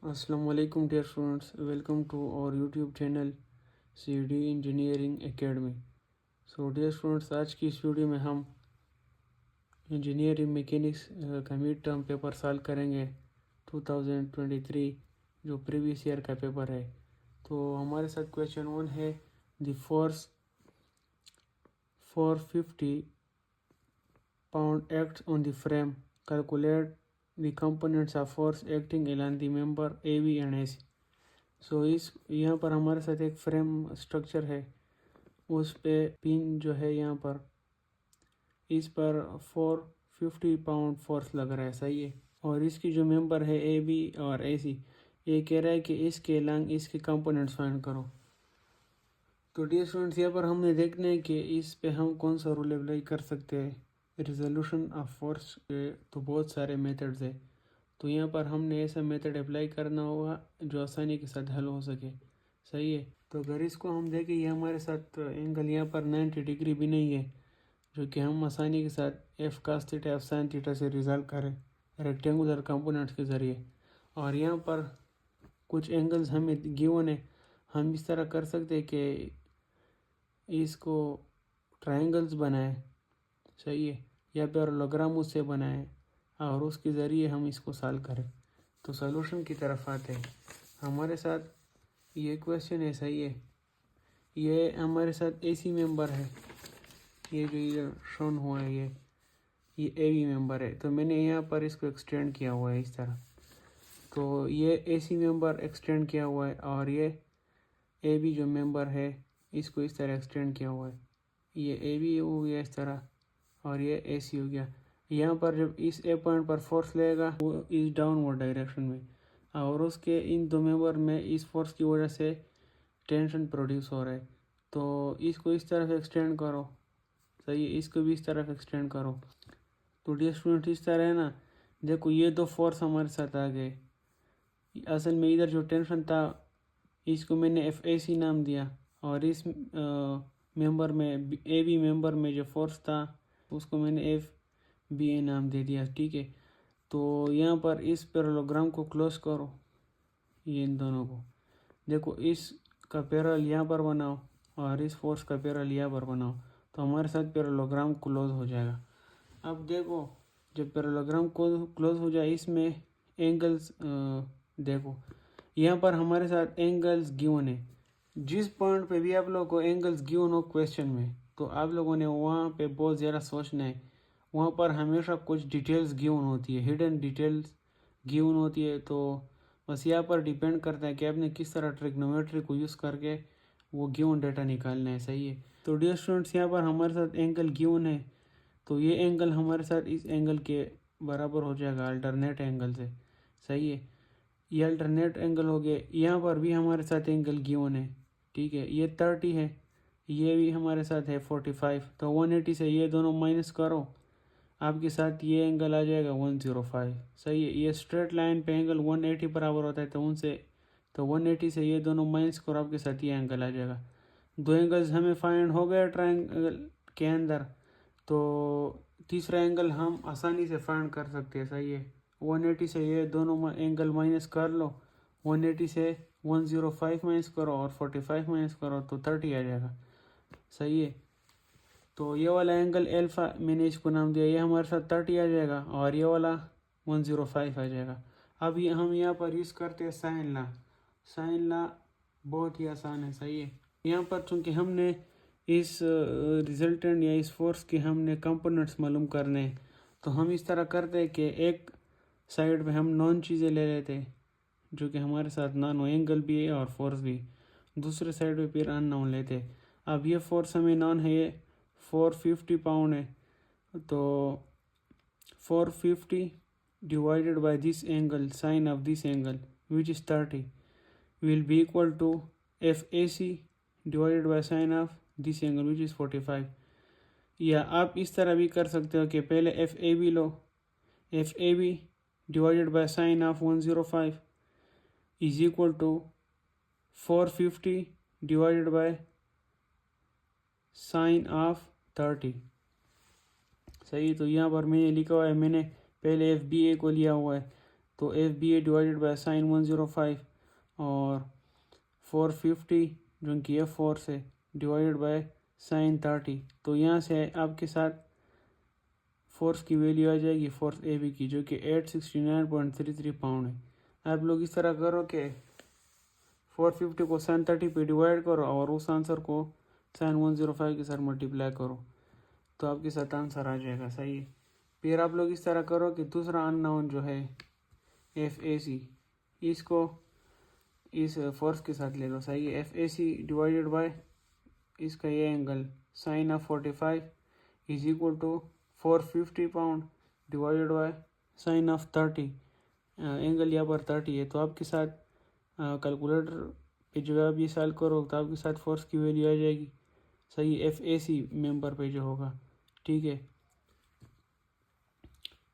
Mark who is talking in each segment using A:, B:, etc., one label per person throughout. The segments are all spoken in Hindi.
A: Assalamualaikum dear students, welcome to our YouTube channel CD Engineering Academy। dear students, आज की इस वीडियो में हम इंजीनियरिंग मैकेनिक्स का मिड टर्म पेपर सॉल्व करेंगे 2023 जो प्रीवियस ईयर का पेपर है। तो हमारे साथ क्वेश्चन 1 है the force 450 pound acts on the frame, calculate the components of force acting along the member AB and AC। इस यहाँ पर हमारे साथ एक फ्रेम स्ट्रक्चर है, उस पे पिन जो है यहाँ पर इस पर 450 पाउंड फोर्स लग रहा है, सही है। और इसकी जो मेंबर है ए बी और ए सी, ये कह रहा है कि इसके लंग इसके कंपोनेंट्स फाइंड करो। तो डियर स्टूडेंट्स, यहाँ पर हमने देखना है कि इस पे हम कौन सा रूल अप्लाई कर सकते हैं। रिजोल्यूशन ऑफ फोर्स के तो बहुत सारे मेथड्स है, तो यहाँ पर हमने ऐसा मेथड अप्लाई करना होगा जो आसानी के साथ हल हो सके, सही है। तो अगर इसको हम देखें, ये हमारे साथ एंगल यहाँ पर 90 डिग्री भी नहीं है, जो कि हम आसानी के साथ F cos theta F sine theta से रिजल्व करें रेक्टेंगुलर कंपोनेंट्स के ज़रिए। और यहाँ पर कुछ एंगल्स हमें गिवन है, हम इस तरह कर सकते हैं कि इसको ट्रायंगल्स बनाएं, सही है, या पैरेललोग्राम उससे बनाएं और उसके ज़रिए हम इसको सॉल्व करें। तो सॉल्यूशन की तरफ आते हैं। हमारे साथ ये क्वेश्चन है, सही है। ये हमारे साथ एसी मेंबर है, ये जो इधर शोन हुआ है ये एबी मेंबर है। तो मैंने यहाँ पर इसको एक्सटेंड किया हुआ है इस तरह। तो ये एसी मेंबर एक्सटेंड किया हुआ है और ये एबी जो मेंबर है इसको इस तरह एक्सटेंड किया हुआ है। ये एबी हो गया इस तरह और ये एसी हो गया। यहाँ पर जब इस ए पॉइंट पर फोर्स लगेगा वो इस डाउनवर्ड डायरेक्शन में, और उसके इन दो मेंबर में इस फोर्स की वजह से टेंशन प्रोड्यूस हो रहा है। तो इसको इस तरफ एक्सटेंड करो, सही है, इसको भी इस तरफ एक्सटेंड करो। तो डियर स्टूडेंट, इस तरह है ना, देखो ये दो फोर्स हमारे साथ आ गए। असल में इधर जो टेंशन था इसको मैंने एफ ए सी नाम दिया, और इस मेंबर में ए बी मेंबर में जो फोर्स था उसको मैंने एफ बी ए नाम दे दिया, ठीक है। तो यहाँ पर इस पैरेललोग्राम को क्लोज करो, ये इन दोनों को देखो, इसका पैरेलल यहाँ पर बनाओ और इस फोर्स का पैरेलल यहाँ पर बनाओ, तो हमारे साथ पैरेललोग्राम क्लोज हो जाएगा। अब देखो, जब पैरेललोग्राम को क्लोज हो जाए, इसमें एंगल्स देखो, यहाँ पर हमारे साथ एंगल्स गिवन है। जिस पॉइंट पे भी आप लोगों को एंगल्स गिवन हो क्वेश्चन में, तो आप लोगों ने वहाँ पे बहुत ज़्यादा सोचना है। वहाँ पर हमेशा कुछ डिटेल्स गिवन होती है, हिडन डिटेल्स गिवन होती है। तो बस यहाँ पर डिपेंड करता है कि आपने किस तरह ट्रिग्नोमेट्री को यूज़ करके वो गिवन डेटा निकालना है, सही है। तो डियर स्टूडेंट्स, यहाँ पर हमारे साथ एंगल गिवन है, तो ये एंगल हमारे साथ इस एंगल के बराबर हो जाएगा अल्टरनेट एंगल से, सही है। ये अल्टरनेट एंगल हो गया। यहाँ पर भी हमारे साथ एंगल गिवन है, ठीक है, ये 30 है, ये भी हमारे साथ है 45। तो 180 से ये दोनों माइनस करो, आपके साथ ये एंगल आ जाएगा 105, सही है। ये स्ट्रेट लाइन पे एंगल 180 बराबर होता है, तो उनसे तो 180 से ये दोनों माइनस करो, आपके साथ ये एंगल आ जाएगा। दो एंगल्स हमें फाइंड हो गए ट्रायंगल के अंदर। तो तीसरा एंगल हम आसानी से फाइंड कर सकते हैं, सही है। 180 से ये दोनों एंगल माइनस कर लो, 180 से 105 माइनस करो और 45 माइनस करो तो 30 आ जाएगा, सही है। तो ये वाला एंगल एल्फा मैंने इसको नाम दिया, ये हमारे साथ 30 आ जाएगा और ये वाला 105 आ जाएगा। अब ये हम यहाँ पर यूज़ करते हैं साइन ला। साइन ला बहुत ही आसान है, सही है। यहाँ पर चूँकि हमने इस रिजल्टेंट या इस फोर्स के हमने कंपोनेंट्स मालूम करने हैं, तो हम इस तरह करते हैं कि एक साइड पे हम नॉन चीज़ें ले लेते हैं जो कि हमारे साथ नॉन हो, एंगल भी है और फोर्स भी। दूसरे साइड पे फिर अननोन लेते हैं। अब ये फोर्स हमें नॉन है, ये 450 पाउंड है, तो 450 divided by this angle, sine of this angle which is 30 will be equal to F A C divided by sine of this angle which is 45। या आप इस तरह भी कर सकते हो कि पहले एफ ए बी लो, F A B divided by sine of 105 is equal to 450 divided by sine of 30, सही। तो यहाँ पर मैंने लिखा हुआ है, मैंने पहले एफ बी ए को लिया हुआ है, तो FBA डिवाइडेड बाय साइन 105 और 450 जो कि F फोर्स है डिवाइडेड बाय साइन 30। तो यहाँ से आपके साथ फोर्स की वैल्यू आ जाएगी फोर्स AB की, जो कि 869.33 पाउंड है। आप लोग इस तरह करो कि 450 को साइन 30 पे डिवाइड करो और उस आंसर को साइन 105 के साथ मल्टीप्लाई करो, तो आपके साथ आंसर आ जाएगा। सही है। फिर आप लोग इस तरह करो कि दूसरा अननोन जो है FAC, इसको इस फोर्स के साथ ले लो। सही है। FAC डिवाइडेड बाय इसका ये angle sine of 45 is equal to 450 pound divided by sine of 30। Angle यहाँ पर 30 है। तो आपके साथ कैलकुलेटर पे जो आप ये सॉल्व करो तो आपके साथ फोर्स की वैल्यू आ जाएगी। सही है। FAC मेंबर पे जो होगा, ठीक है।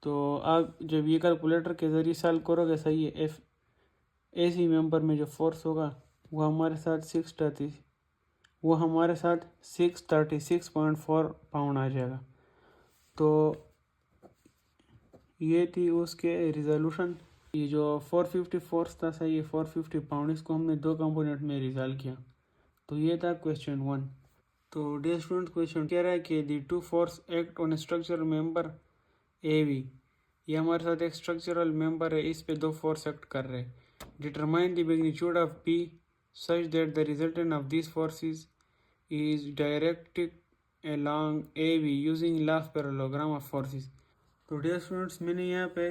A: तो आप जब ये कैलकुलेटर के ज़रिए सॉल्व करोगे, सही है, FAC मेंबर में जो फोर्स होगा वो हमारे साथ 636.4 पाउंड आ जाएगा। तो ये थी उसके रिजोल्यूशन। ये जो 450 फोर्स था, सही है, 450 पाउंड, इसको हमने दो कंपोनेंट में रिजॉल्व किया। तो ये था क्वेश्चन 1। तो डियर स्टूडेंट, क्वेश्चन कह रहा है कि the two force act on structural member AB। ये हमारे साथ एक स्ट्रक्चरल मेंबर है, इस पे दो फोर्स एक्ट कर रहे हैं। Determine the magnitude of P such that the resultant of these forces is directed along AB using law of parallelogram of forces। तो डियर स्टूडेंट्स, मैंने यहाँ पे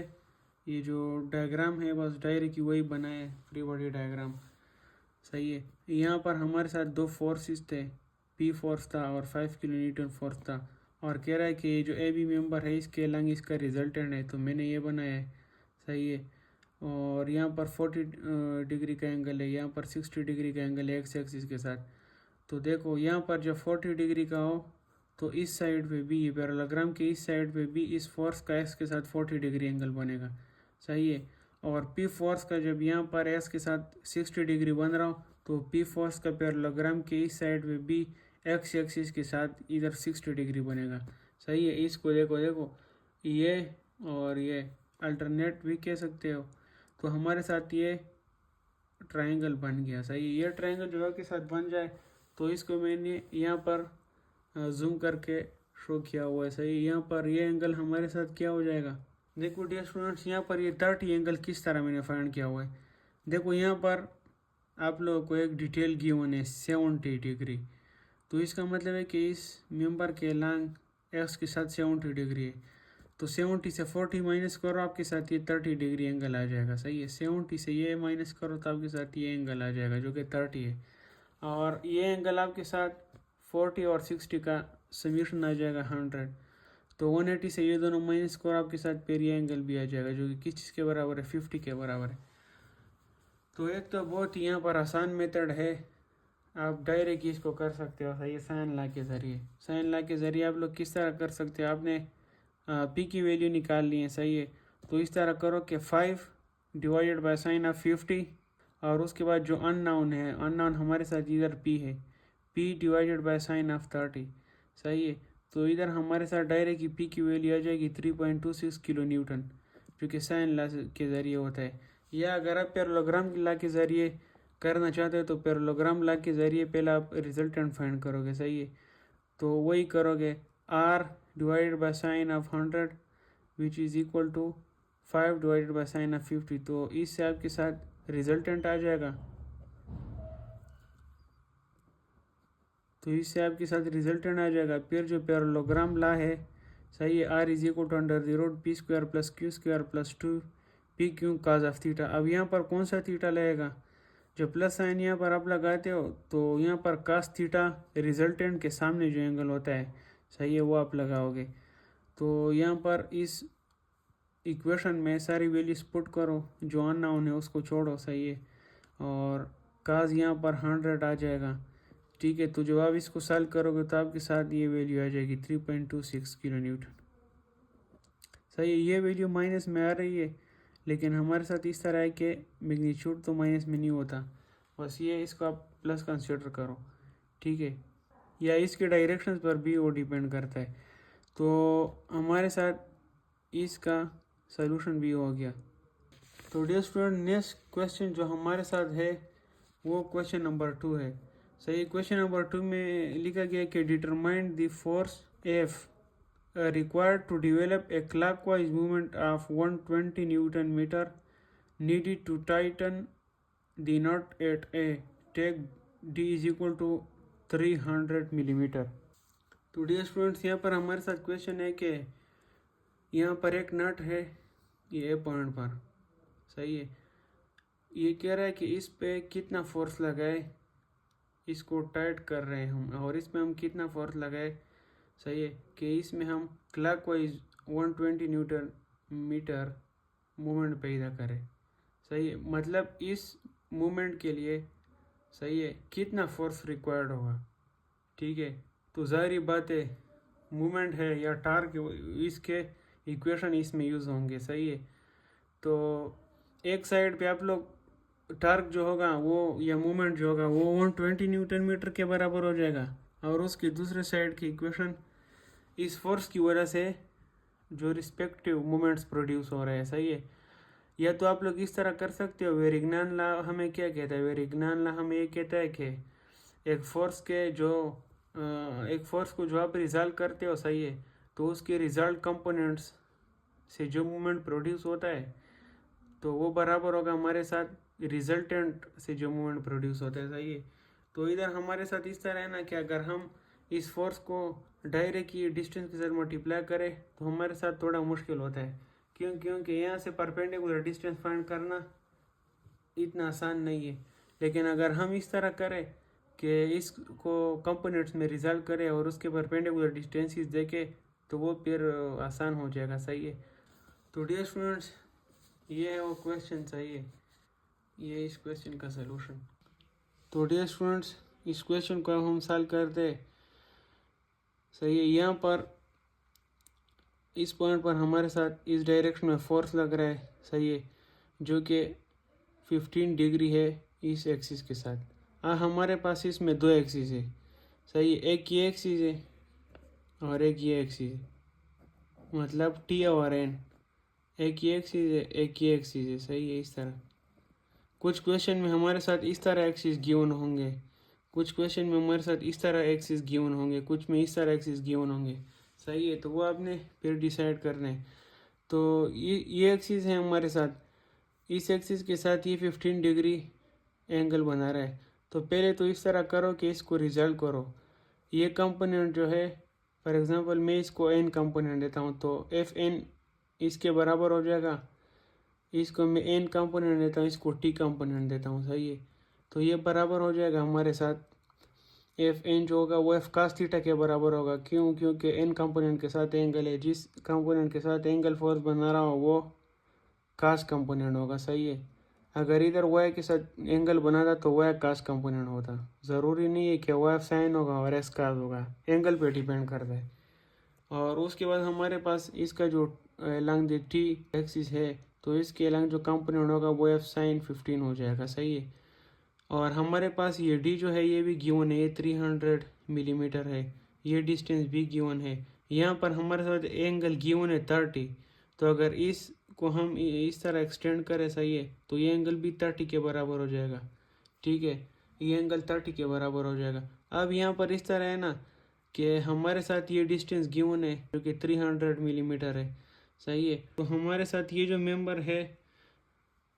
A: ये जो डायग्राम है बस डायरे की वही बनाया है, फ्री बॉडी डायग्राम। सही है। यहाँ पर हमारे साथ दो फोर्सेस थे, P फोर्स था और 5 किलो न्यूटन फोर्स था, और कह रहा है कि जो AB मेंबर है इसके अलग इसका रिजल्टेंट है, तो मैंने ये बनाया है। सही है। और यहाँ पर 40 डिग्री का एंगल है, यहाँ पर 60 डिग्री का एंगल है एक्स एक्सिस के साथ। तो देखो यहाँ पर जब 40 डिग्री का हो तो इस साइड पे भी, ये पैरेललोग्राम के इस साइड पे भी इस फोर्स का एक्स के साथ 40 डिग्री एंगल बनेगा। सही है। और P फोर्स का जब यहाँ पर एक्स के साथ 60 डिग्री बन रहा हो तो P फोर्स का पैरेललोग्राम के इस साइड पे भी एक्स एक्सिस के साथ इधर 60 डिग्री बनेगा। सही है। इसको देखो ये और ये अल्टरनेट भी कह सकते हो। तो हमारे साथ ये ट्रायंगल बन गया। सही है। ये ट्रायंगल जो के साथ बन जाए तो इसको मैंने यहाँ पर जूम करके शो किया हुआ है। सही। यहाँ पर ये एंगल हमारे साथ क्या हो जाएगा, देखो डियर स्टूडेंट्स, यहाँ पर ये 30 एंगल किस तरह मैंने फाइंड किया हुआ है। देखो यहाँ पर आप लोगों को एक डिटेल गिवन है 70 डिग्री, तो इसका मतलब है कि इस मेंबर के लॉन्ग एक्स के साथ 70 डिग्री है। तो 70 से 40 माइनस करो, आपके साथ ये 30 डिग्री एंगल आ जाएगा। सही है। 70 से ये माइनस करो तो आपके साथ ये एंगल आ जाएगा जो कि 30 है। और ये एंगल आपके साथ 40 और 60 का समीशन आ जाएगा 100। तो 180 से ये दोनों माइनस करो, आपके साथ फिर ये एंगल भी आ जाएगा जो कि किस चीज़ के बराबर है, 50 के बराबर है। तो एक तो बहुत ही यहाँ पर आसान मेथड है, आप डायरेक्ट इसको कर सकते हो। सही है। साइन लॉ के ज़रिए, साइन लॉ के ज़रिए आप लोग किस तरह कर सकते हो, आपने P की वैल्यू निकाल ली है। सही है। तो इस तरह करो कि 5 डिवाइडेड बाय साइन ऑफ 50, और उसके बाद जो अननोन है, अननोन हमारे साथ इधर P है, P divided by sine of 30। सही है। तो इधर हमारे साथ डायरेक्ट की P की वैल्यू आ जाएगी 3.26 किलो न्यूटन, जो कि साइन लॉ के ज़रिए होता है। या अगर आप पैरेललोग्राम लॉ के ज़रिए करना चाहते हो तो पैरेललोग्राम लॉ के ज़रिए पहले आप रिजल्टेंट फाइंड करोगे। सही है। तो वही करोगे, R divided by sine of 100 which is equal to 5 divided by sine of 50। तो इससे आपके साथ रिजल्टेंट आ जाएगा। तो इससे आपके साथ रिजल्टेंट आ जाएगा। फिर जो पैरेललोग्राम लॉ है, सही है, R is equal to under the root P square plus Q square plus 2 PQ cos of theta. अब यहाँ पर कौन सा थीटा लगेगा, जो प्लस साइन यहाँ पर आप लगाते हो तो यहाँ पर कास थीटा रिजल्टेंट के सामने जो एंगल होता है, सही है, वो आप लगाओगे। तो यहाँ पर इस इक्वेशन में सारी वैल्यूज पुट करो, जो अननोन है उसको छोड़ो। सही है। और काज यहाँ पर 100 आ जाएगा। ठीक है। तो जब आप इसको सॉल्व करोगे तो आपके साथ ये वैल्यू आ जाएगी 3.26 किलो न्यूटन। सही है। ये वैल्यू माइनस में आ रही है, लेकिन हमारे साथ इस तरह है कि मैग्नीट्यूड तो माइनस में नहीं होता, बस ये इसको आप प्लस कंसिडर करो। ठीक है। या इसके डायरेक्शंस पर भी वो डिपेंड करता है। तो हमारे साथ इसका सलूशन भी हो गया। तो डियर स्टूडेंट नेक्स्ट क्वेश्चन जो हमारे साथ है वो क्वेश्चन नंबर 2 है। सही, क्वेश्चन नंबर 2 में लिखा गया कि determine the force F required to develop a clockwise movement of 120 Newton meter needed to tighten the nut at A. Take D is equal to 300 millimeter. तो डियर स्टूडेंट्स यहाँ पर हमारे साथ क्वेश्चन है कि यहाँ पर एक नट है ये पॉइंट पर, सही है। ये कह रहा है कि इस पे कितना फोर्स लगाए, इसको टाइट कर रहे हैं हम, और इसमें हम कितना फोर्स लगाए, सही है, कि इसमें हम क्लॉकवाइज 120 न्यूटन मीटर मूवमेंट पैदा करें, सही है। मतलब इस मूवमेंट के लिए, सही है, कितना फोर्स रिक्वायर्ड होगा, ठीक है। तो ज़ाहिर बात है मूवमेंट है या टार्क, इसके इक्वेशन इसमें यूज़ होंगे, सही है। तो एक साइड पे आप लोग टार्क जो होगा वो या मूवमेंट जो होगा वो 120 न्यूटन मीटर के बराबर हो जाएगा, और उसकी दूसरे साइड की इक्वेशन इस फोर्स की वजह से जो रिस्पेक्टिव मूवमेंट्स प्रोड्यूस हो रहे हैं, सही है। या तो आप लोग इस तरह कर सकते हो, वेरिग्नान लॉ हमें क्या कहता है, वेरिग्नान लॉ हमें ये कहता है कि एक फोर्स को जो आप रिजल्ट करते हो, सही है, तो उसके रिजल्ट कंपोनेंट्स से जो मूवमेंट प्रोड्यूस होता है तो वो बराबर होगा हमारे साथ रिजल्टेंट से जो मूवमेंट प्रोड्यूस होता है, सही है। तो इधर हमारे साथ इस तरह है ना कि अगर हम इस फोर्स को डायरेक्ट की डिस्टेंस के साथ मल्टीप्लाई करें तो हमारे साथ थोड़ा मुश्किल होता है, क्योंकि यहाँ से परपेंडिकुलर डिस्टेंस फाइंड करना इतना आसान नहीं है। लेकिन अगर हम इस तरह करें कि इसको कंपोनेंट्स में रिजल्ट करें और उसके परपेंडिकुलर डिस्टेंसेस देखें तो वो फिर आसान हो जाएगा, सही है। तो डियर स्टूडेंट्स ये है वो क्वेश्चन, सही है, ये इस क्वेश्चन का सलूशन। तो डियर स्टूडेंट्स इस क्वेश्चन को हम सॉल्व करते, सही है। यहाँ पर इस पॉइंट पर हमारे साथ इस डायरेक्शन में फोर्स लग रहा है, सही है, जो कि 15 डिग्री है इस एक्सिस के साथ। हमारे पास इसमें दो एक्सिस है, सही है, एक ये एक्सिस है और एक ये एक्सिस है, मतलब T और N, एक ये एक्सिस है एक ये एक्सिस है, सही है। इस तरह कुछ क्वेश्चन में हमारे साथ इस तरह एक्सिस गिवन होंगे, कुछ क्वेश्चन में हमारे साथ इस तरह एक्सिस गिवन होंगे, कुछ में इस तरह एक्सिस गिवन होंगे, सही है। तो वो आपने फिर डिसाइड करना है। तो ये एक्सिस है हमारे साथ, इस एक्सिस के साथ ये 15 डिग्री एंगल बना रहा है। तो पहले तो इस तरह करो कि इसको रिजल्ट करो। ये कंपोनेंट जो है, फॉर एग्जांपल मैं इसको n कंपोनेंट देता हूँ तो Fn इसके बराबर हो जाएगा। इसको मैं n कंपोनेंट देता हूँ, इसको t कंपोनेंट देता हूँ, सही है। तो ये बराबर हो जाएगा हमारे साथ Fn जो होगा वो F cos थीटा के बराबर होगा। क्योंकि n कंपोनेंट के साथ एंगल है, जिस कंपोनेंट के साथ एंगल फोर्स बना रहा हो वो cos कंपोनेंट होगा, सही है। अगर इधर y के साथ एंगल बनाता तो y cos कंपोनेंट होता। ज़रूरी नहीं है कि y sin होगा और s cos होगा, एंगल पे डिपेंड करता है। और उसके बाद हमारे पास इसका जो अलॉन्ग द t एक्सिस है तो इसके अलॉन्ग जो कंपोनेंट होगा वो F sin 15 हो जाएगा, सही है। और हमारे पास ये d जो है ये भी गिवन है, ये 300 मिलीमीटर है, ये डिस्टेंस भी गिवन है। यहाँ पर हमारे साथ एंगल गिवन है 30, तो अगर इसको हम इस तरह एक्सटेंड करें, सही है, तो ये एंगल भी 30 के बराबर हो जाएगा, ठीक है, ये एंगल 30 के बराबर हो जाएगा। अब यहाँ पर इस तरह है ना कि हमारे साथ ये डिस्टेंस गिवन है जो कि 300 मिलीमीटर है, सही है। तो हमारे साथ ये जो मेंबर है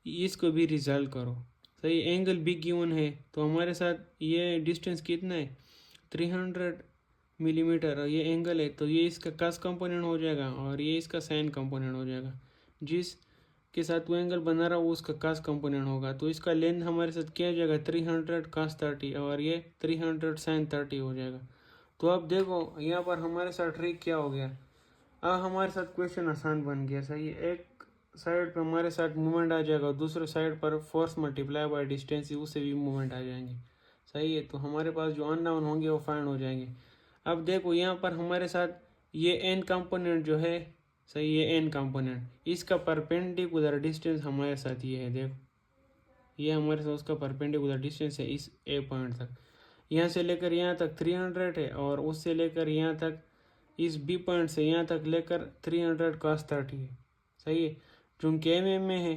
A: इसको भी रिजल्ट करो, सही, एंगल भी गिवन है। तो हमारे साथ ये डिस्टेंस कितना है 300 मिलीमीटर, और ये एंगल है तो ये इसका cos कंपोनेंट हो जाएगा और ये इसका sin कंपोनेंट हो जाएगा। जिस के साथ वो एंगल बना रहा वो उसका cos कंपोनेंट होगा। तो इसका लेंथ हमारे साथ क्या हो जाएगा 300 cos 30 और ये 300 sin 30 हो जाएगा। तो अब देखो यहाँ पर हमारे साथ ट्रिक क्या हो गया, अब हमारे साथ क्वेश्चन आसान बन गया, सही है। एक साइड पर हमारे साथ मूवमेंट आ जाएगा, दूसरे साइड पर फोर्स मल्टीप्लाई बाय डिस्टेंस उससे भी मूवमेंट आ जाएंगे, सही है। तो हमारे पास जो अननोन होंगे वो फाइंड हो जाएंगे। अब देखो यहाँ पर हमारे साथ ये n कंपोनेंट जो है, सही, ये n कंपोनेंट, इसका परपेंडिकुलर डिस्टेंस हमारे साथ ये है, देखो ये हमारे साथ उसका परपेंडिकुलर डिस्टेंस है इस A पॉइंट तक। यहाँ से लेकर यहाँ तक 300 है और उससे लेकर यहाँ तक इस B पॉइंट से यहाँ तक लेकर 300 cos 30 है, सही है। चूँकि mm में है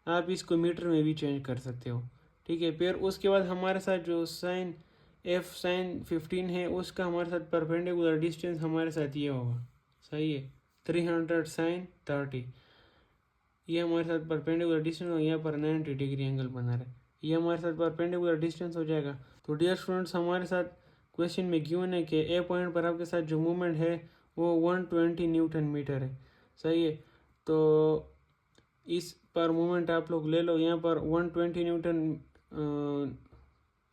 A: आप इसको मीटर में भी चेंज कर सकते हो, ठीक है। फिर उसके बाद हमारे साथ जो साइन एफ साइन 15 है उसका हमारे साथ परपेंडिकुलर डिस्टेंस हमारे साथ ये होगा, सही है, 300 साइन 30, ये हमारे साथ परपेंडिकुलर डिस्टेंस हो, यहाँ पर 90 डिग्री एंगल बना रहे, ये हमारे साथ परपेंडिकुलर डिस्टेंस हो जाएगा। तो डियर स्टूडेंट्स, हमारे साथ क्वेश्चन में गिवन है कि ए पॉइंट पर आपके साथ जो मूवमेंट है वो 120 न्यूटन मीटर है, सही है। तो इस पर मूवमेंट आप लोग ले लो, यहाँ पर 120 न्यूटन,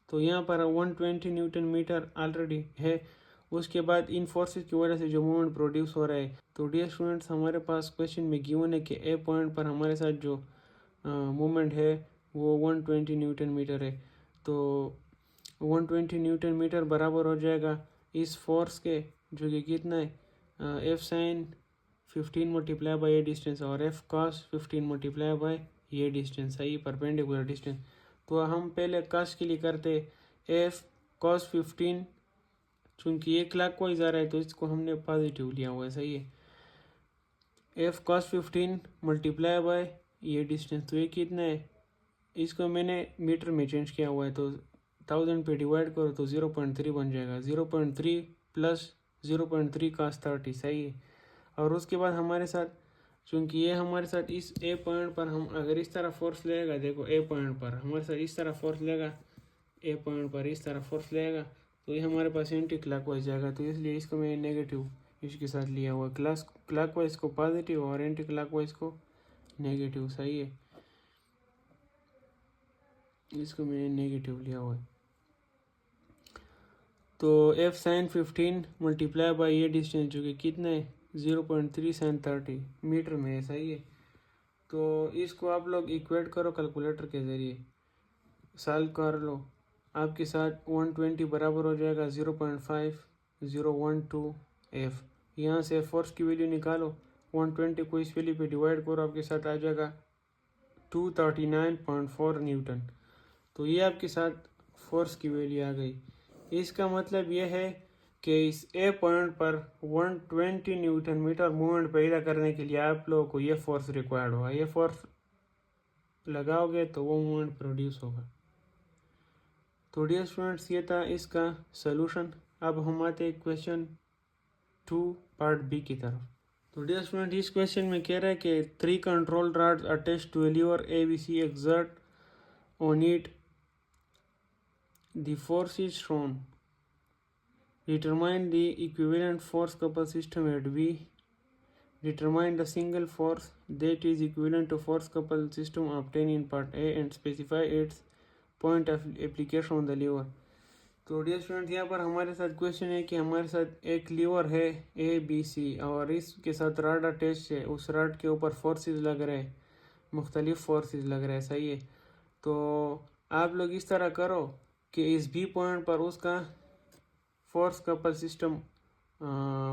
A: तो यहाँ पर 120 न्यूटन मीटर ऑलरेडी है। उसके बाद इन फोर्सेस की वजह से जो मूवमेंट प्रोड्यूस हो रहा है, तो डियर स्टूडेंट्स हमारे पास क्वेश्चन में गिवन है कि ए पॉइंट पर हमारे साथ जो मूवमेंट है वो 120 न्यूटन मीटर है। तो 120 न्यूटन मीटर बराबर हो जाएगा इस फोर्स के, जो कि कितना है, एफ साइन 15 मल्टीप्लाई बाई ये डिस्टेंस और एफ कॉस 15 मल्टीप्लाई बाई ये डिस्टेंस, सही, परपेंडिकुलर डिस्टेंस। तो हम पहले कॉस के लिए करते एफ कॉस 15, चूँकि ये क्लॉकवाइज आ रहा है तो इसको हमने पॉजिटिव लिया हुआ है, सही है। एफ कॉस 15 मल्टीप्लाई बाय ये डिस्टेंस, तो ये कितना है, इसको मैंने मीटर में चेंज किया हुआ है, तो 1000 पे डिवाइड करो तो 0.3 बन जाएगा, 0.3 प्लस 0.3 कॉस 30, सही है। और उसके बाद हमारे साथ, चूँकि ये हमारे साथ इस ए पॉइंट पर हम अगर इस तरह फोर्स लेगा, देखो ए पॉइंट पर हमारे साथ इस तरह फोर्स लेगा, ए पॉइंट पर इस तरह फोर्स लेगा, तो ये हमारे पास एंटी क्लॉकवाइज जाएगा, तो इसलिए इसको मैं नेगेटिव इसके साथ लिया हुआ, क्लॉकवाइज को पॉजिटिव और एंटी क्लॉकवाइज को नेगेटिव, सही है, इसको मैंने नेगेटिव लिया हुआ है। तो एफ साइन 15 मल्टीप्लाई बाई ये डिस्टेंस, जो कि कितना है 0.3 साइन 30 मीटर में है, सही है। तो इसको आप लोग इक्वेट करो कैलकुलेटर के ज़रिए, सॉल्व कर लो, आपके साथ 120 बराबर हो जाएगा 0.5012 एफ। यहाँ से फोर्स की वैल्यू निकालो, 120 को इस वैल्यू पे डिवाइड करो, आपके साथ आ जाएगा 239.4 न्यूटन। तो ये आपके साथ फोर्स की वैल्यू आ गई। इसका मतलब यह है कि इस ए पॉइंट पर 120 न्यूटन मीटर मूवमेंट पैदा करने के लिए आप लोगों को ये फोर्स रिक्वायर्ड होगा, ये फोर्स लगाओगे तो वो मूवमेंट प्रोड्यूस होगा। तो डियर स्टूडेंट्स, ये था इसका सलूशन। अब हम आते हैं क्वेश्चन 2 पार्ट बी की तरफ। तो डियर स्टूडेंट, इस क्वेश्चन में कह रहा है कि 3 control rods attached to a lever ABC exert on it, the force is shown, determine the equivalent force couple system at B, determine the single force that is equivalent to force couple system obtained in part A and specify its point of application on the lever। तो डियर स्टूडेंट, यहाँ पर हमारे साथ क्वेश्चन है कि हमारे साथ एक लीवर है ABC और इसके साथ रॉड अटैच है, उस रॉड के ऊपर फोर्सेस लग रहे हैं, मुख्तलिफ फोर्सेस लग रहे हैं, सही है। तो आप लोग इस तरह करो कि इस B पॉइंट पर उसका फोर्स कपल सिस्टम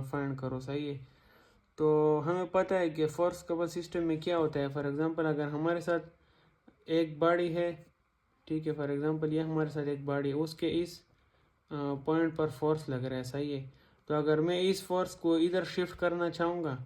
A: फाइंड करो, सही है। तो हमें पता है कि फोर्स कपल सिस्टम में क्या होता है। फॉर एग्जांपल, अगर हमारे साथ एक बॉडी है, ठीक है, फॉर एग्जांपल ये हमारे साथ एक बॉडी, उसके इस पॉइंट पर फोर्स लग रहा है, सही है। तो अगर मैं इस फोर्स को इधर शिफ्ट करना चाहूँगा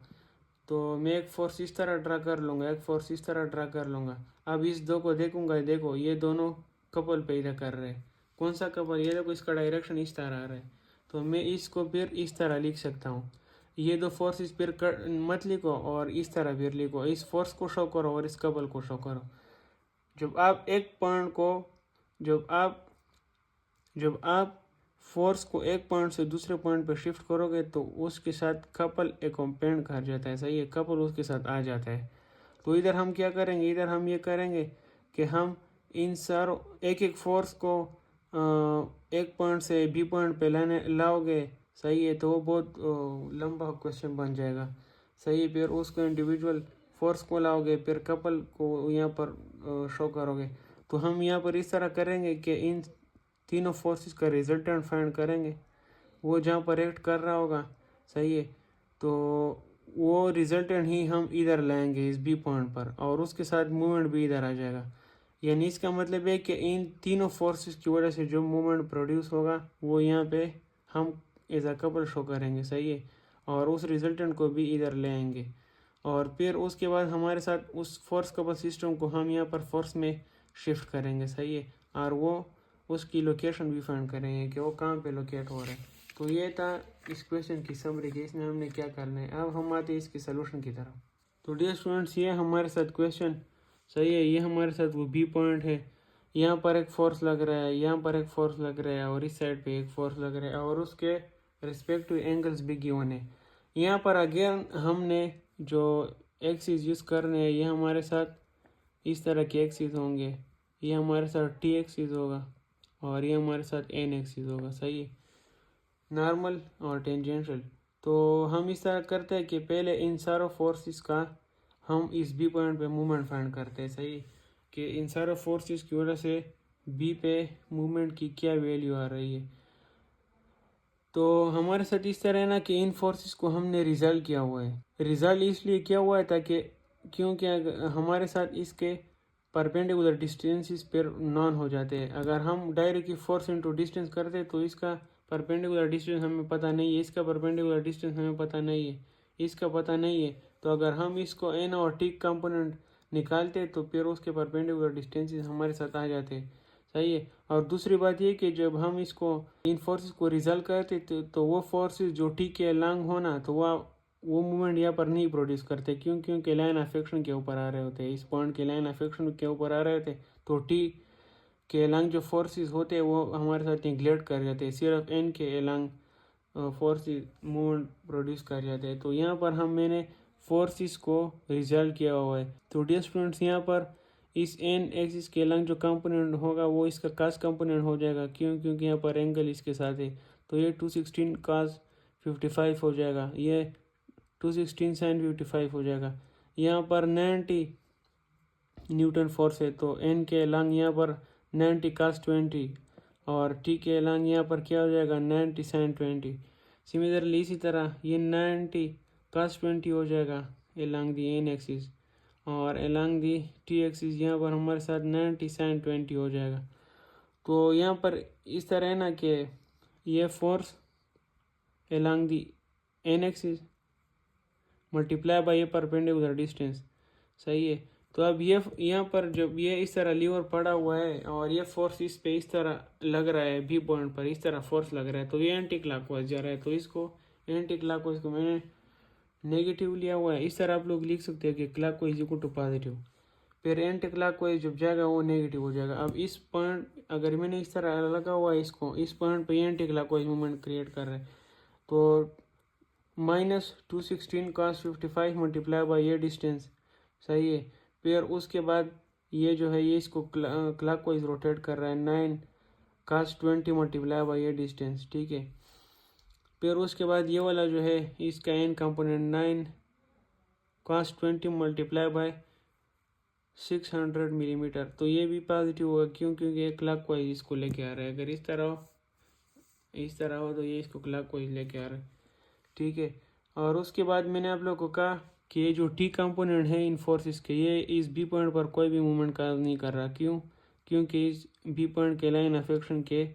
A: तो मैं एक फोर्स इस तरह ड्रा कर लूँगा, एक फोर्स इस तरह ड्रा कर लूँगा। अब इस दो को देखूँगा, देखो ये दोनों कपल पैदा कर रहे हैं। कौन सा कपल, ये देखो इसका डायरेक्शन इस तरह आ रहा है, तो मैं इसको फिर इस तरह लिख सकता हूँ। ये दो फोर्सेस फिर मत लिखो और इस तरह फिर लिखो, इस फोर्स को शो करो और इस कपल को शो करो। जब आप एक पॉइंट को जब आप फोर्स को एक पॉइंट से दूसरे पॉइंट पर शिफ्ट करोगे तो उसके साथ कपल एक्कम्पेंड कर जाता है, सही है, कपल उसके साथ आ जाता है। तो इधर हम क्या करेंगे, इधर हम ये करेंगे कि हम इन सारों एक एक फोर्स को एक पॉइंट से B पॉइंट पे लाओगे, सही है, तो वो बहुत लंबा क्वेश्चन बन जाएगा, सही है। फिर उसको इंडिविजुअल फोर्स को लाओगे, फिर कपल को यहाँ पर शो करोगे। तो हम यहाँ पर इस तरह करेंगे कि इन तीनों फोर्सेस का रिजल्टेंट फाइंड करेंगे, वो जहाँ पर एक्ट कर रहा होगा, सही है, तो वो रिजल्टेंट ही हम इधर लाएंगे इस B पॉइंट पर, और उसके साथ मूवमेंट भी इधर आ जाएगा। यानी इसका मतलब है कि इन तीनों फोर्सेस की वजह से जो मूवमेंट प्रोड्यूस होगा वो यहाँ पे हम एज अ कपल शो करेंगे, सही है, और उस रिजल्टेंट को भी इधर ले आएंगे। और फिर उसके बाद हमारे साथ उस फोर्स कपल सिस्टम को हम यहाँ पर फोर्स में शिफ्ट करेंगे, सही है, और वो उसकी लोकेशन भी फाइंड करेंगे कि वो कहाँ पे लोकेट हो रहा है। तो ये था इस क्वेश्चन की समरी कि इसमें हमने क्या करना है। अब हम आते हैं इसके सोल्यूशन की तरफ। तो डियर स्टूडेंट्स, ये हमारे साथ क्वेश्चन, सही है, ये हमारे साथ वो बी पॉइंट है, यहाँ पर एक फोर्स लग रहा है, यहाँ पर एक फोर्स लग रहा है, और इस साइड पे एक फोर्स लग रहा है, और उसके रिस्पेक्टिव एंगल्स भी गिवन है। यहाँ पर अगेन हमने जो एक्सिस यूज़ करने हैं, ये हमारे साथ इस तरह के एक्सिस होंगे, ये हमारे साथ टी एक्सिस होगा और ये हमारे साथ एन एक्सिस होगा, सही है, नॉर्मल और टेंजेंशियल। तो हम इस तरह करते हैं कि पहले इन सारों फोर्सेस का हम इस बी पॉइंट पे मूवमेंट फाइंड करते हैं, सही, कि इन सारों फोर्सेस की वजह से बी पे मूवमेंट की क्या वैल्यू आ रही है। तो हमारे साथ इस तरह है ना कि इन फोर्सेस को हमने रिजल्ट किया हुआ है। रिजल्ट इसलिए किया हुआ है ताकि क्योंकि हमारे साथ इसके परपेंडिकुलर डिस्टेंसेस पर नॉन हो जाते हैं। अगर हम डायरेक्टली फोर्स इंटू डिस्टेंस करते तो इसका परपेंडिकुलर डिस्टेंस हमें पता नहीं है, इसका परपेंडिकुलर डिस्टेंस हमें पता नहीं है, इसका पता नहीं है। तो अगर हम इसको एन और टी कंपोनेंट निकालते तो फिर उसके परपेंडिकुलर डिस्टेंसेस हमारे साथ आ जाते हैं, सही है। और दूसरी बात ये कि जब हम इसको इन फोर्सेस को रिजल्ट करते तो वो फोर्सेस जो टी के लॉन्ग होना तो वो मूवमेंट यहाँ पर नहीं प्रोड्यूस करते, क्योंकि लाइन ऑफ एक्शन के ऊपर आ रहे होते हैं, इस पॉइंट के लाइन ऑफ एक्शन के ऊपर आ रहे थे। तो टी के लॉन्ग जो फोर्सेस होते हैं वो हमारे साथ निगलेक्ट कर जाते हैं, सिर्फ एन के लॉन्ग फोर्सेस मूवमेंट प्रोड्यूस कर जाते हैं। तो यहाँ पर मैंने फोर्सेस को रिजल्ट किया हुआ है। तो डियर स्टूडेंट्स, यहाँ पर इस एन एक्सिस के लॉन्ग जो कंपोनेंट होगा वो इसका कास कंपोनेंट हो जाएगा, क्योंकि यहाँ पर एंगल इसके साथ है। तो ये 216 कास 55 हो जाएगा, ये 216 साइन 55 हो जाएगा। यहाँ पर 90 न्यूटन फोर्स है, तो एन के लॉन्ग यहाँ पर 90 कास 20 और टी के लॉन्ग यहाँ पर क्या हो जाएगा 90 साइन 20। सिमिलरली इसी तरह ये 90 कास 20 हो जाएगा एलॉन्ग दी एन एक्सिस, और एलॉन्ग दी टी एक्सिस यहाँ पर हमारे साथ 90 साइन 20 हो जाएगा। तो यहाँ पर इस तरह है ना कि ये force along the an axis multiply by ये परपेंडिकुलर डिस्टेंस, सही है। तो अब ये यहाँ पर जब ये इस तरह लीवर पड़ा हुआ है और ये फोर्स इस पे इस तरह लग रहा है, बी पॉइंट पर इस तरह फोर्स लग रहा है, तो ये एंटी क्लॉकवाइज जा रहा है। तो इसको एंटी क्लॉकवाइज को मैंने नेगेटिव लिया हुआ है। इस तरह आप लोग लिख सकते हैं कि क्लॉकवाइज इक्वल टू पॉजिटिव, फिर एंटी क्लॉकवाइज जब जाएगा वो नेगेटिव हो जाएगा। अब इस पॉइंट अगर मैंने इस तरह लगा हुआ है इसको, इस पॉइंट पे एंटी क्लॉकवाइज मूवमेंट क्रिएट कर रहा है, तो -216 cos 55 मल्टीप्लाई बाई ये डिस्टेंस, सही है। फिर उसके बाद ये जो है ये इसको क्लॉकवाइज रोटेट कर रहा है 9 cos 20 मल्टीप्लाई बाई ये डिस्टेंस, ठीक है। फिर उसके बाद ये वाला जो है इसका N component 9 cos 20 multiply by 600 millimetre, तो ये भी पॉजिटिव होगा, क्योंकि ये क्लॉकवाइज इसको लेके आ रहा है। अगर इस तरह हो तो ये इसको क्लॉकवाइज लेके आ रहा है, ठीक है। और उसके बाद मैंने आप लोग को कहा कि ये जो टी कंपोनेंट है इन फोर्सेस के, ये इस बी पॉइंट पर कोई भी मूवमेंट का नहीं कर रहा, क्योंकि इस बी पॉइंट के लाइन ऑफ एक्शन के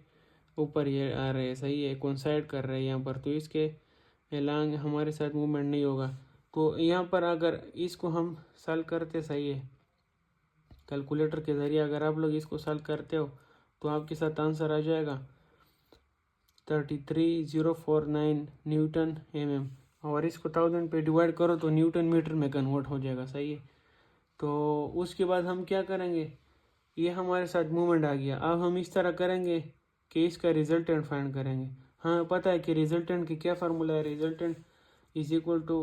A: ऊपर ये आ रहे हैं, सही है, कोइंसाइड कर रहे हैं यहाँ पर, तो इसके लॉन्ग हमारे साथ मूवमेंट नहीं होगा। तो यहाँ पर अगर इसको हम सॉल्व करते, सही है, कैलकुलेटर के ज़रिए अगर आप लोग इसको सॉल्व करते हो तो आपके साथ आंसर आ जाएगा 33,049 न्यूटन mm, और इसको 1000 पे डिवाइड करो तो न्यूटन मीटर में कन्वर्ट हो जाएगा, सही है। तो उसके बाद हम क्या करेंगे, ये हमारे साथ मूवमेंट आ गया। अब हम इस तरह करेंगे कि इसका रिजल्टेंट फाइंड करेंगे। हाँ, पता है कि रिजल्टेंट की क्या फार्मूला है, resultant is equal to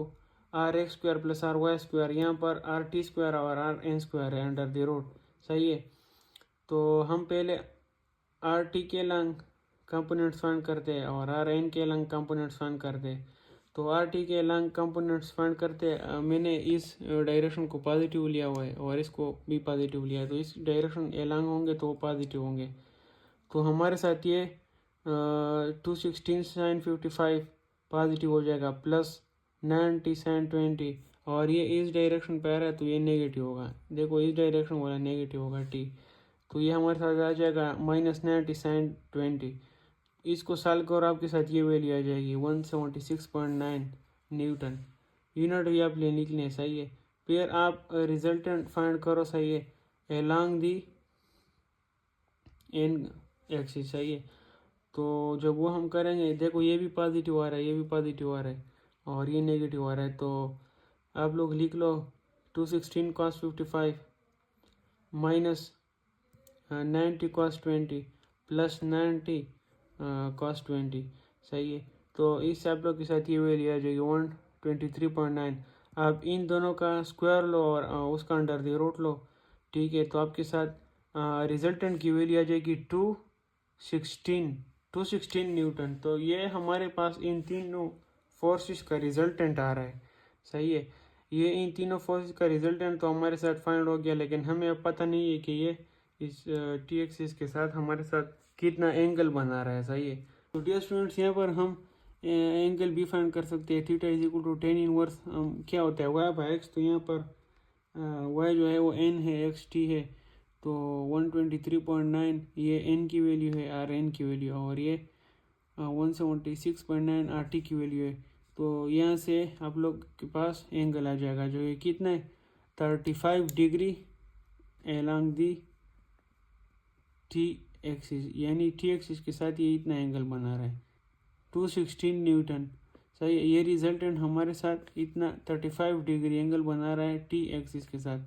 A: RX² + RY², यहाँ पर RT² और RN² है अंडर द रूट, सही है। तो हम पहले RT के लॉन्ग कंपोनेंट्स फाइंड करते हैं और RN के लॉन्ग कंपोनेंट्स फाइंड करते हैं। तो RT के लॉन्ग कंपोनेंट्स फाइंड करते हैं, मैंने इस डायरेक्शन को पॉजिटिव लिया हुआ है और इसको भी पॉजिटिव लिया है, तो इस डायरेक्शन लॉन्ग होंगे तो वो पॉजिटिव होंगे। तो हमारे साथ ये 216 साइन 55 पॉजिटिव हो जाएगा प्लस 90 साइन 20, और ये इस डायरेक्शन पे आ रहा है तो ये नेगेटिव होगा। देखो इस डायरेक्शन वाला नेगेटिव होगा टी, तो ये हमारे साथ आ जाएगा -90 साइन 20। इसको सॉल्व करो, आपके साथ ये वैल्यू आ जाएगी 176.9 न्यूटन। यूनिट भी आप ले निकले हैं, सही है। फिर आप रिजल्टेंट फाइंड करो, सही है, एलॉन्ग दी एन एक्सिस, सही है। तो जब वो हम करेंगे, देखो ये भी पॉजिटिव आ रहा है, ये भी पॉजिटिव आ रहा है और ये नेगेटिव आ रहा है, तो आप लोग लिख लो 216 cos 55 minus 90 cos 20 plus 90 cos 20, सही है। तो इस आप लोग के साथ ये वैल्यू आ जाएगी 123.9। आप इन दोनों का स्क्वायर लो और उसका अंडर द रूट लो, ठीक है। तो आपके साथ रिजल्टेंट की वैल्यू आ जाएगी 216 न्यूटन। तो ये हमारे पास इन तीनों फोर्सेस का रिजल्टेंट आ रहा है, सही है। ये इन तीनों फोर्सेस का रिजल्टेंट तो हमारे साथ फाइंड हो गया, लेकिन हमें अब पता नहीं है कि ये इस टी एक्सिस के साथ हमारे साथ कितना एंगल बना रहा है, सही है। तो डियर स्टूडेंट्स, यहाँ पर हम एंगल भी फाइंड कर सकते हैं। Theta is equal to tan inverse क्या होता है वाई बाई एक्स। तो यहाँ पर वाई जो है वो एन है, एक्स टी है, तो 123.9 ये एन की वैल्यू है, आर एन की वैल्यू, और ये 176.9 आर टी की वैल्यू है। तो यहाँ से आप लोग के पास एंगल आ जाएगा, जो ये कितना है 35 डिग्री एलॉन्ग दी टी एक्सिस, यानी टी एक्सिस के साथ ये इतना एंगल बना रहा है 216 न्यूटन, सही है। ये रिजल्टेंट हमारे साथ इतना 35 डिग्री एंगल बना रहा है टी एक्सिस के साथ,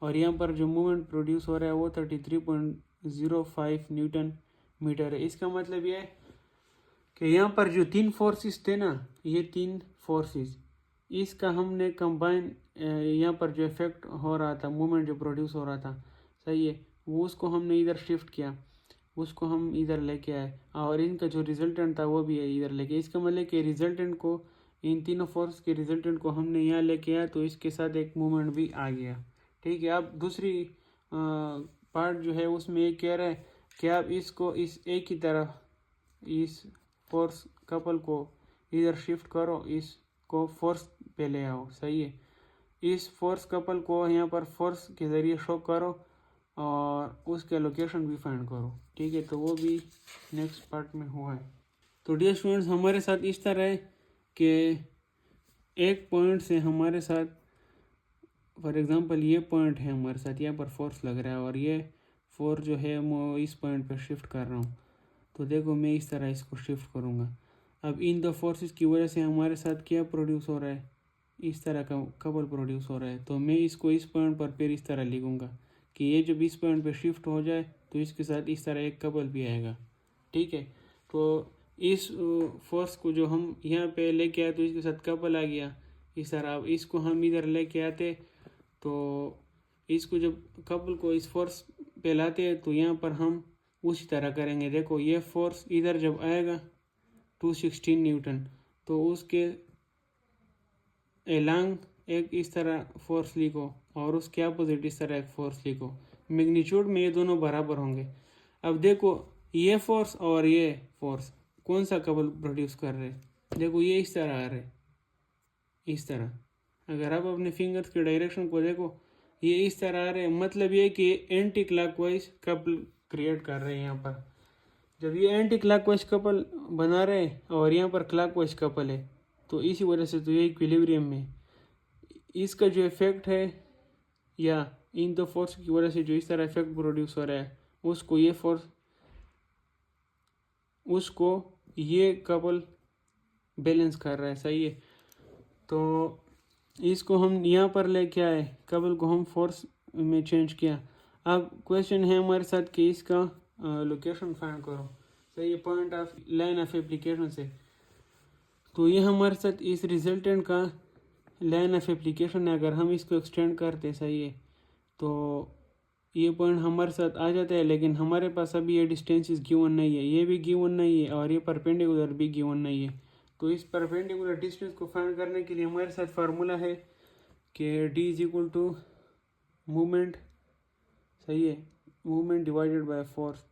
A: और यहाँ पर जो मूवमेंट प्रोड्यूस हो रहा है वो 33.05 न्यूटन मीटर है। इसका मतलब ये है कि यहाँ पर जो तीन फोर्सेस थे ना, ये तीन फोर्सेस, इसका हमने कंबाइन, यहाँ पर जो इफेक्ट हो रहा था, मूवमेंट जो प्रोड्यूस हो रहा था, सही है, वो उसको हमने इधर शिफ्ट किया, उसको हम इधर लेके आए, और इनका जो रिजल्टेंट था वो भी इधर लेके। इसका मतलब कि रिजल्टेंट को, इन तीनों फोर्स के रिजल्टेंट को हमने यहाँ लेके आया, तो इसके साथ एक मूवमेंट भी आ गया, ठीक है। अब दूसरी पार्ट जो है उसमें ये कह रहा है कि आप इसको इस एक ही तरह इस फोर्स कपल को इधर शिफ्ट करो, इसको फोर्स पे ले आओ, सही है। इस फोर्स कपल को यहाँ पर फोर्स के ज़रिए शो करो और उसके लोकेशन भी फाइंड करो, ठीक है। तो वो भी नेक्स्ट पार्ट में हुआ है। तो डियर स्टूडेंट्स, हमारे साथ इस तरह है कि एक पॉइंट से हमारे साथ, फॉर एग्जांपल ये पॉइंट है हमारे साथ, यहाँ पर फोर्स लग रहा है और ये फोर्स जो है मैं इस पॉइंट पर शिफ्ट कर रहा हूँ। तो देखो मैं इस तरह इसको शिफ्ट करूँगा। अब इन दो फोर्सेस की वजह से हमारे साथ क्या प्रोड्यूस हो रहा है, इस तरह का कपल प्रोड्यूस हो रहा है। तो मैं इसको इस पॉइंट पर फिर इस तरह लिखूँगा कि ये जब इस पॉइंट पे शिफ्ट हो जाए तो इसके साथ इस तरह एक कपल भी आएगा, ठीक है। तो इस फोर्स को जो हम यहाँ पे लेके आए तो इसके साथ कपल आ गया इस तरह। अब इसको हम इधर लेके आते, तो इसको जब कपल को इस फोर्स पे लाते हैं तो यहाँ पर हम उसी तरह करेंगे। देखो ये फोर्स इधर जब आएगा 216 न्यूटन, तो उसके एलॉन्ग एक इस तरह फोर्स लिखो और उसके अपोजिट इस तरह एक फोर्स लिखो। मैग्नीट्यूड में ये दोनों बराबर होंगे। अब देखो ये फोर्स और ये फोर्स कौन सा कपल प्रोड्यूस कर रहे हैं, देखो ये इस तरह आ रहे हैं, इस तरह। अगर आप अपने फिंगर्स के डायरेक्शन को देखो, ये इस तरह आ रहे हैं, मतलब ये कि एंटी क्लॉकवाइज कपल क्रिएट कर रहे हैं यहाँ पर। जब ये एंटी क्लॉकवाइज कपल बना रहे हैं और यहाँ पर क्लॉकवाइज कपल है, तो इसी वजह से तो ये इक्विलिब्रियम में, इसका जो इफेक्ट है या इन दो फोर्स की वजह से जो इस तरह इफेक्ट प्रोड्यूस हो रहा है, उसको ये फोर्स, उसको ये कपल बैलेंस कर रहा है, सही है। तो इसको हम यहाँ पर लेके आए, कपल को हम फोर्स में चेंज किया। अब क्वेश्चन है हमारे साथ कि इसका लोकेशन फाइंड करो, सही है, point of line of application से। तो ये हमारे साथ इस रिजल्टेंट का लाइन ऑफ एप्लीकेशन है। अगर हम इसको एक्सटेंड करते, सही है, तो ये पॉइंट हमारे साथ आ जाता है, लेकिन हमारे पास अभी ये डिस्टेंसेस गिवन नहीं है, ये भी गिवन नहीं है और ये परपेंडिकुलर भी गिवन नहीं है। तो इस परपेंडिकुलर डिस्टेंस को फाइंड करने के लिए हमारे साथ फार्मूला है कि D is equal to movement, सही है, मूवमेंट डिवाइडेड बाय फोर्स।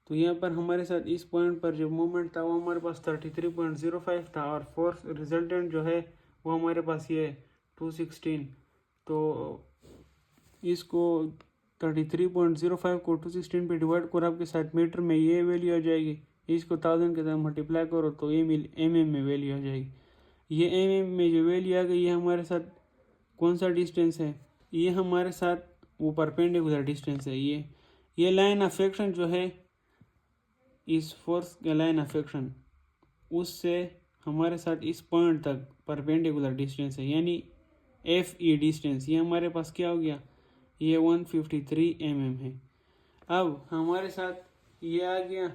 A: तो यहाँ पर हमारे साथ इस पॉइंट पर जो मूवमेंट था वो हमारे पास 33.05 था और फोर्स रिजल्टेंट जो है वो हमारे पास ये 216। तो इसको 33.05 को 216 पे डिवाइड करो, आपके साथ मीटर में ये वैल्यू आ जाएगी। इसको 1000 के साथ मल्टीप्लाई करो तो ये mm में वैल्यू आ जाएगी। ये एम में जो वैल्यू आ गई ये हमारे साथ कौन सा डिस्टेंस है, ये हमारे साथ वो परपेंडिकुलर डिस्टेंस है। ये लाइन ऑफ एक्शन जो है इस फोर्स का लाइन ऑफ एक्शन उससे हमारे साथ इस पॉइंट तक परपेंडिकुलर डिस्टेंस है, यानी एफ ई डिस्टेंस ये हमारे पास क्या हो गया, ये 153 mm है। अब हमारे साथ ये आ गया,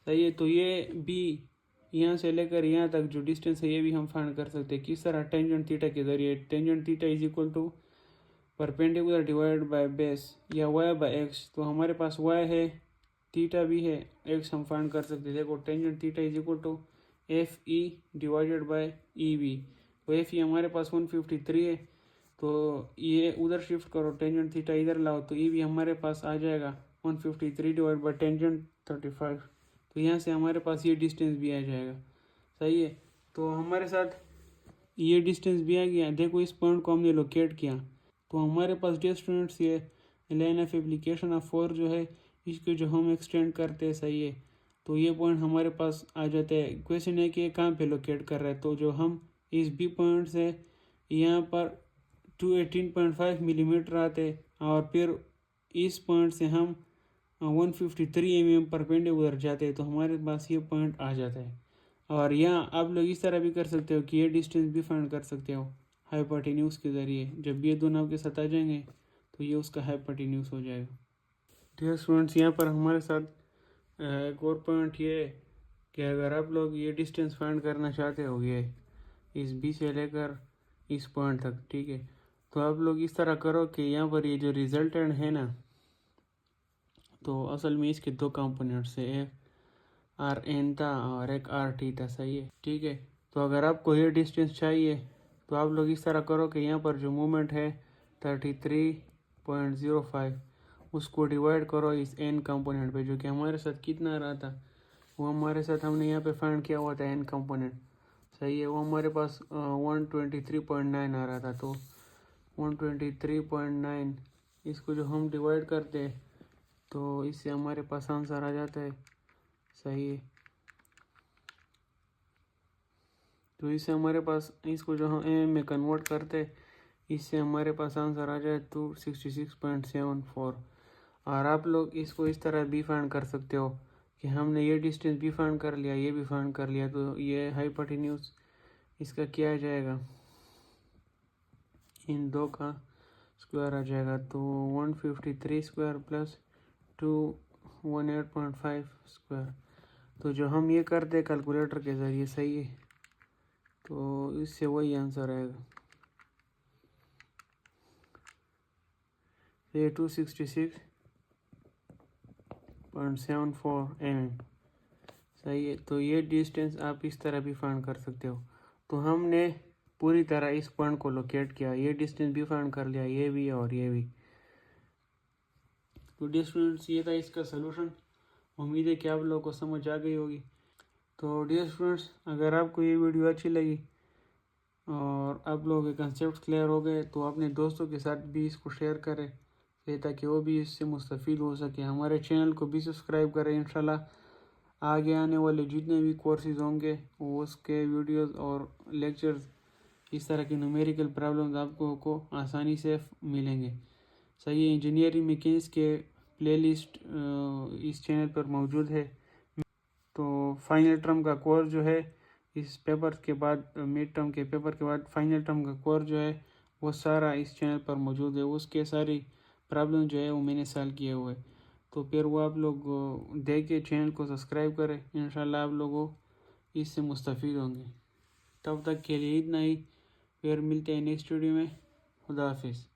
A: सही है। तो ये बी यहाँ से लेकर यहाँ तक जो डिस्टेंस है ये भी हम फाइंड कर सकते हैं। किस तरह, टेंजेंट थीटा के जरिए। Tangent theta is equal to perpendicular divide by base या वाई बाय एक्स। तो हमारे पास वाई है, थीटा भी है, एक्स हम फाइंड कर सकते हैं। देखो tangent theta is equal to F E divided by E B. तो एफ ई हमारे पास 153 है, तो ये उधर शिफ्ट करो, टेंजेंट थीटा इधर लाओ, तो ई बी हमारे पास आ जाएगा 153 डिवाइड बाय टेंजेंट 35। तो यहाँ से हमारे पास ये डिस्टेंस भी आ जाएगा, सही है। तो हमारे साथ ये डिस्टेंस भी आ गया। देखो इस पॉइंट को हमने लोकेट किया, तो हमारे पास डियर स्टूडेंट्स ये line of application of force जो है इसको जो हम एक्सटेंड करते हैं, सही है। तो ये पॉइंट हमारे पास आ जाते हैं। क्वेश्चन है कि कहाँ पे लोकेट कर रहे हैं, तो जो हम इस बी पॉइंट से यहाँ पर 218.5 मिलीमीटर आते और फिर इस पॉइंट से हम 153 mm परपेंडिकुलर जाते हैं, तो हमारे पास ये पॉइंट आ जाता है। और यहाँ आप लोग इस तरह भी कर सकते हो कि ये डिस्टेंस भी फाइंड कर सकते हो हाइपोटेन्यूज के ज़रिए। जब ये दोनों आपके साथ आ जाएंगे तो ये उसका हाइपोटेन्यूज हो जाएगा। डियर स्टूडेंट्स, यहाँ पर हमारे साथ एक और पॉइंट ये है कि अगर आप लोग ये डिस्टेंस फाइंड करना चाहते हो ये इस बी से लेकर इस पॉइंट तक, ठीक है, तो आप लोग इस तरह करो कि यहाँ पर ये जो रिजल्टेंट है ना, तो असल में इसके दो कंपोनेंट्स है, एक आर एन था और एक आर टी था, सही है, ठीक है। तो अगर आपको ये डिस्टेंस चाहिए तो आप लोग इस तरह करो कि यहाँ पर जो मूवमेंट है 33.05 उसको डिवाइड करो इस एन कंपोनेंट पे, जो कि हमारे साथ कितना रहा था, वो हमारे साथ हमने यहाँ पे फाइंड किया हुआ था एन कंपोनेंट, सही है। वो हमारे पास 123.9 आ रहा था। तो 123.9 इसको जो हम डिवाइड करते हैं तो इससे हमारे पास आंसर आ जाता है, सही है। तो इससे हमारे पास इसको जो हम एम में कन्वर्ट करते इससे हमारे पास आंसर आ जाए 266.74। और आप लोग इसको इस तरह भी फाइंड कर सकते हो कि हमने ये डिस्टेंस भी फाइंड कर लिया, ये भी फाइंड कर लिया, तो ये हाइपोटेन्यूज इसका क्या आ जाएगा, इन दो का स्क्वायर आ जाएगा। तो 153 स्क्वायर प्लस 218.5 स्क्वायर। तो जो हम ये करते कैलकुलेटर के ज़रिए, सही है, तो इससे वही आंसर आएगा। ये 266.74 mm, सही है। तो ये डिस्टेंस आप इस तरह भी फाइंड कर सकते हो। तो हमने पूरी तरह इस पॉइंट को लोकेट किया, ये डिस्टेंस भी फाइंड कर लिया, ये भी और ये भी। तो डियर स्टूडेंट्स, ये था इसका सलूशन। उम्मीद है कि आप लोगों को समझ आ गई होगी। तो डियर स्टूडेंट्स, अगर आपको ये वीडियो अच्छी लगी और आप लोगों के कंसेप्ट क्लियर हो गए तो अपने दोस्तों के साथ भी इसको शेयर करें, ताकि वो भी इससे मुस्तफ़ीद हो सके। हमारे चैनल को भी सब्सक्राइब करें। इंशाल्लाह आगे आने वाले जितने भी कोर्सेज होंगे वो उसके वीडियोस और लेक्चर्स, इस तरह के न्यूमेरिकल प्रॉब्लम्स आपको आसानी से मिलेंगे, सही है। इंजीनियरिंग मैकेनिक्स के प्लेलिस्ट इस चैनल पर मौजूद है। तो फाइनल टर्म का कोर्स जो है इस पेपर के बाद, मिड टर्म के पेपर के बाद फाइनल टर्म का कोर्स जो है वो सारा इस चैनल पर मौजूद है। उसके सारी प्रॉब्लम जो है वो मैंने सॉल्व किए हुए, तो फिर वो आप लोग देख के चैनल को सब्सक्राइब करें। इंशाल्लाह आप लोगों इससे मुस्तफ़ीद होंगे। तब तक के लिए इतना ही, फिर मिलते हैं नेक्स्ट वीडियो में। खुदा हाफिज़।